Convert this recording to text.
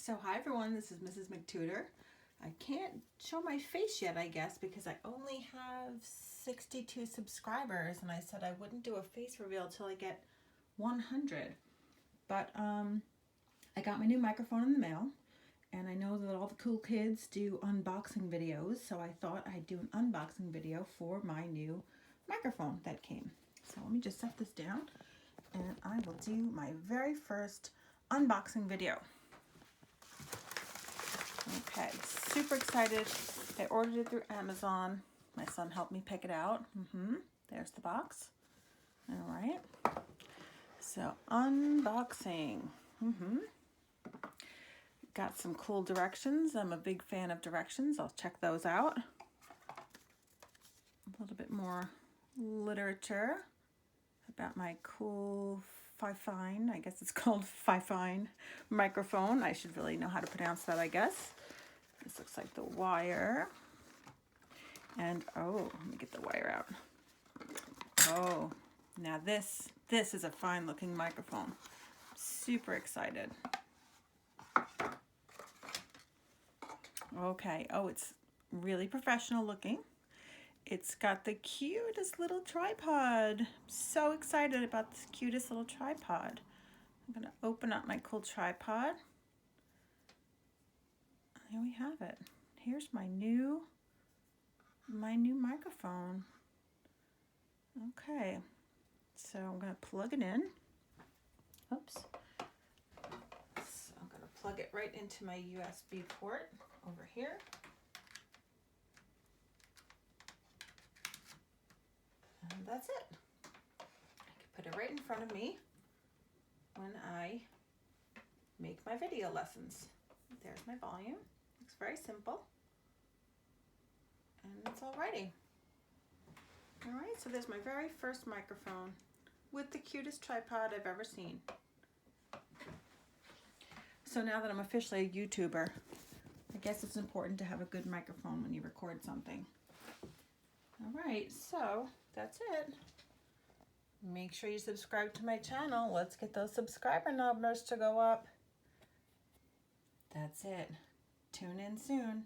So hi everyone, this is Mrs. McTutor. I can't show my face yet, I guess, because I only have 62 subscribers, and I said I wouldn't do a face reveal till I get 100. But I got my new microphone in the mail, and I know that all the cool kids do unboxing videos, so I thought I'd do an unboxing video for my new microphone that came. So let me just set this down, and I will do my very first unboxing video. Okay, super excited. I ordered it through Amazon. My son helped me pick it out. There's the box. All right. So unboxing. Got some cool directions. I'm a big fan of directions. I'll check those out. A little bit more literature about my cool Fifine, I guess it's called Fifine microphone. I should really know how to pronounce that, I guess. This looks like the wire. And oh, let me get the wire out. Oh, now this is a fine looking microphone. Super excited. Okay, oh, it's really professional looking. It's got the cutest little tripod. So excited about this cutest little tripod. I'm gonna open up my cool tripod. Here we have it. Here's my new microphone. Okay, so I'm gonna plug it in. Oops. So I'm gonna plug it right into my USB port over here. And that's it. I can put it right in front of me when I make my video lessons. There's my volume. Looks very simple. And it's all ready. All right, so there's my very first microphone with the cutest tripod I've ever seen. So now that I'm officially a YouTuber, I guess it's important to have a good microphone when you record something. All right, so that's it. Make sure you subscribe to my channel. Let's get those subscriber numbers to go up. That's it. Tune in soon.